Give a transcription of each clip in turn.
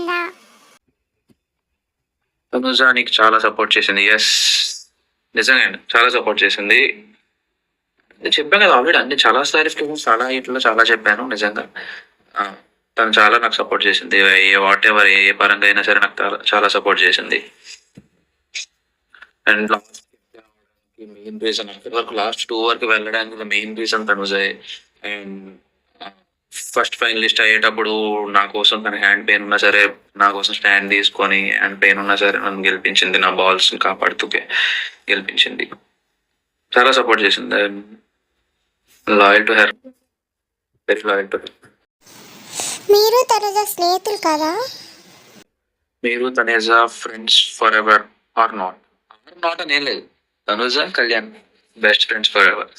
చేసిందా? తనుజ నీకు చాలా సపోర్ట్ చేసింది. ఎస్, నిజంగా చాలా సపోర్ట్ చేసింది. చెప్పాను కదా ఆల్రెడీ, అన్ని చాలా చాలా ఇట్లా చాలా చెప్పాను. నిజంగా తను చాలా నాకు సపోర్ట్ చేసింది. వాట్ ఎవర్ ఏ పరంగా అయినా సరే నాకు చాలా సపోర్ట్ చేసింది. అండ్ లాస్ట్ మెయిన్ రీజన్ వరకు లాస్ట్ 2 వరకు వెళ్ళడానికి మెయిన్ రీజన్ తనుజే. అండ్ ఫస్ట్ ఫైనలిస్ట్ అయ్యేటప్పుడు నా కోసం తన హ్యాండ్ పెయిన్ ఉన్నా సరే నా కోసం స్టాండ్ తీసుకొని హ్యాండ్ పెయిన్ ఉన్నా సరే నన్ను గెలిపించింది. నా బాల్స్ కాపాడుతూ గెలిపించింది. చాలా సపోర్ట్ చేసింది. Loyal to her, very loyal to her. మీరు తనుజ స్నేహితులు కదా? మీరు Tanuja friends forever or not? Not అని ఏం లేదు. Tanuja Kalyan best friends forever.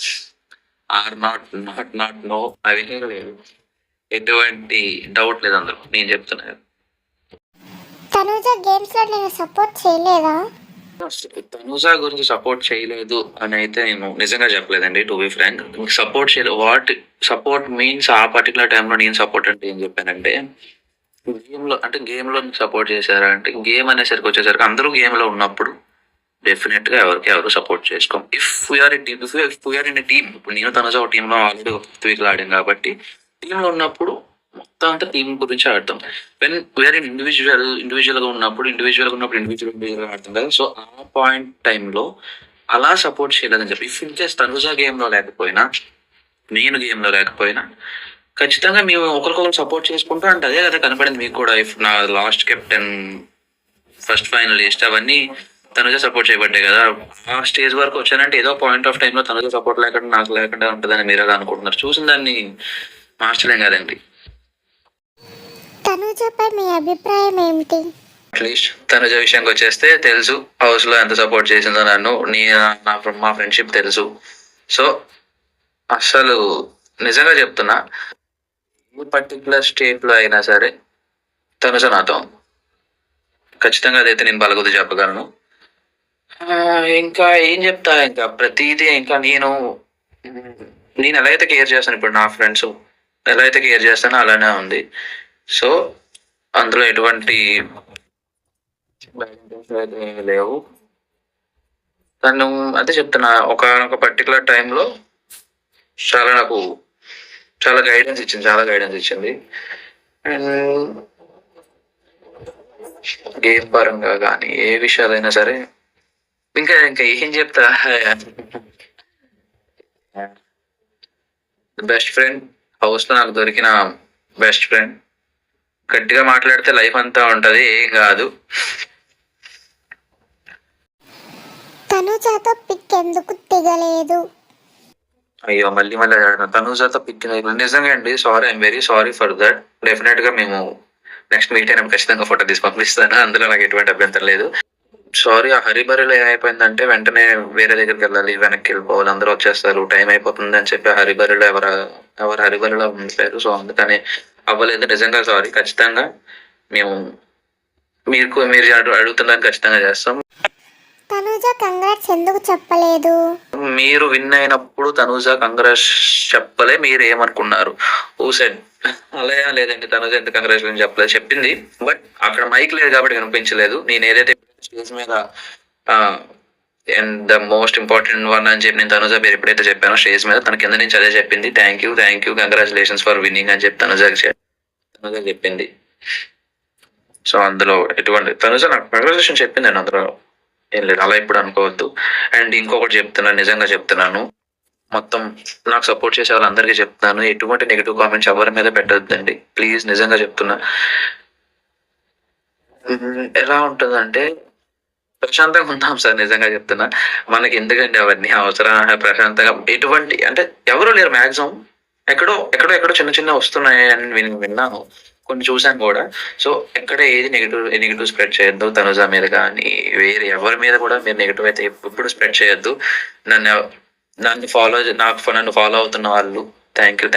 Or not not not no అవి లేదు. ఎటువంటి డౌట్ లేదు అందులో. నేను చెప్తున్నా, తనుజ గేమ్స్ లో నేను సపోర్ట్ చేయలేదా? తనుజ గురించి సపోర్ట్ చేయలేదు అని అయితే నేను నిజంగా చెప్పలేదండి. టు బి ఫ్రాంక్, సపోర్ట్ చేయలేదు. వాట్ సపోర్ట్ మీన్స్ ఆ పర్టికులర్ టైంలో నేను సపోర్ట్ అంటే ఏం చెప్పానంటే, గేమ్ లో సపోర్ట్ చేశారా అంటే, గేమ్ అనేసరికి వచ్చేసరికి అందరూ గేమ్ లో ఉన్నప్పుడు డెఫినెట్ గా ఎవరికి ఎవరు సపోర్ట్ చేసుకోం. ఇఫ్ వీఆర్ ఇన్ టీమ్, ఇప్పుడు నేను తనుజ ఒక టీంలో ఆల్రెడీ 3 వీక్లు ఆడాం కాబట్టి టీంలో ఉన్నప్పుడు మొత్తం అంతా టీం గురించి ఆడతాం. వెన్ వీఆర్ ఇన్ ఇండివిజువల్ గా ఉన్నప్పుడు ఇండివిజువల్ ఆడతాం కదా. సో ఆ పాయింట్ టైంలో అలా సపోర్ట్ చేయలేదని చెప్పి, if in case Tanuja game లో లేకపోయినా నేను గేమ్ లో లేకపోయినా ఖచ్చితంగా మేము ఒకరికొకరు సపోర్ట్ చేసుకుంటూ అంటే అదే కదా కనపడింది మీకు కూడా. ఇఫ్ నా లాస్ట్ కెప్టెన్, ఫస్ట్ ఫైనలిస్ట్ అవన్నీ తనుజ సపోర్ట్ చేయబడ్డాయి కదా. ఆ స్టేజ్ వరకు వచ్చానంటే ఏదో పాయింట్ ఆఫ్ టైంలో తనుజ సపోర్ట్ లేకుండా నాకు లేకుండా ఉంటుందని మీరు ఎలా అనుకుంటున్నారు? చూసిన దాన్ని మార్చలేం కదండి. తనుజపై మీ అభిప్రాయం ఏమిటి? అట్లీస్ట్ తనుజ విషయానికి వచ్చేస్తే తెలుసు హౌస్ లో ఎంత సపోర్ట్ చేసిందో నన్ను. మా ఫ్రెండ్షిప్ తెలుసు. సో అసలు నిజంగా చెప్తున్నా, ఈ పర్టికులర్ స్టేట్ లో అయినా సరే తనుజ నాతో ఖచ్చితంగా అదైతే నేను బలగొద్దు చెప్పగలను. ఇంకా ఏం చెప్తా, ఇంకా ప్రతిదీ ఇంకా నేను ఎలా అయితే కేర్ చేస్తాను, ఇప్పుడు నా ఫ్రెండ్స్ ఎలా అయితే కేర్ చేస్తానో అలానే ఉంది. సో అందులో ఎటువంటి లేవు. తను అదే చెప్తున్నా, ఒక పర్టికులర్ టైంలో నాకు చాలా గైడెన్స్ ఇచ్చింది. అండ్ గేమ్ పరంగా కానీ ఏ విషయాలైనా సరే ఇంకా ఏం చెప్తా. బెస్ట్ ఫ్రెండ్, హౌస్ లో నాకు దొరికిన బెస్ట్ ఫ్రెండ్. గట్టిగా మాట్లాడితే లైఫ్ అంతా ఉంటది, ఏం కాదు. తనుజతో పిక్ ఎందుకు దిగలేదు? అయ్యో మళ్ళీ తనుజతో పిక్ నిజంగా అండి. Sorry, I'm very sorry for that. Definite గా మేము నెక్స్ట్ మీట్ అయినప్పుడు ఖచ్చితంగా ఫోటో తీసి పంపిస్తాను. అందులో నాకు ఎటువంటి అభ్యంతరం లేదు. సారీ, ఆ హరిబరిలో ఏమైపోయిందంటే వెంటనే వేరే దగ్గరికి వెళ్ళాలి, వెనక్కి వెళ్ళిపోవాలి, అందరూ వచ్చేస్తారు, టైం అయిపోతుంది అని చెప్పి హరిబరిలో ఎవరు హరిబరిలో ఉండిపోయారు. సో అందుకని అవ్వలేదు. నిజంగా సారీ. ఖచ్చితంగా మేము మీరు అడుగుతున్నారని ఖచ్చితంగా చేస్తాం. తనుజ కంగ్రాట్స్ ఎందుకు చెప్పలేదు? మీరు విన్ అయినప్పుడు తనుజ కంగ్రాట్స్ చెప్పలే. మీరు ఏమనుకున్నారు? Who said? అలా లేదండి, తనుజ ఎంత కంగ్రాచులేషన్ చెప్పలేదు. చెప్పింది, బట్ అక్కడ మైక్ లేదు కాబట్టి వినిపించలేదు. నేను ఏదైతే స్టేజ్ మీద and the most important one అని చెప్పి నేను తనుజ పేరు ఎప్పుడైతే చెప్పానో స్టేజ్ మీద, తన కింద నుంచి అదే చెప్పింది. Thank you congratulations for winning అని చెప్పి తనుజ చెప్పింది. సో అందులో ఎటువంటి తనుజ నాకు కంగ్రాచులేషన్ చెప్పిందండి, అందులో ఏం లేదు. అలా ఇప్పుడు అనుకోవద్దు. అండ్ ఇంకొకటి చెప్తున్నాను, నిజంగా చెప్తున్నాను, మొత్తం నాకు సపోర్ట్ చేసే వాళ్ళందరికీ చెప్తున్నాను, ఎటువంటి నెగిటివ్ కామెంట్స్ ఎవరి మీద పెట్టద్దండి ప్లీజ్. నిజంగా చెప్తున్నా. ఎలా ఉంటుందంటే ప్రశాంతంగా ఉందాం సార్. నిజంగా చెప్తున్నా, మనకి ఎందుకండి అవన్నీ అవసరం? ప్రశాంతంగా ఎటువంటి అంటే ఎవరు లేరు మ్యాక్సిమం. ఎక్కడో చిన్న వస్తున్నాయి అని విన్నాను, కొన్ని చూసాను కూడా. సో ఎక్కడ ఏది నెగిటివ్ స్ప్రెడ్ చేయొద్దు. తనుజ మీద కానీ వేరే ఎవరి మీద కూడా మీరు నెగిటివ్ అయితే ఎప్పుడు స్ప్రెడ్ చేయొద్దు. నన్ను ఫాలో అవుతున్న వాళ్ళు థ్యాంక్ యూ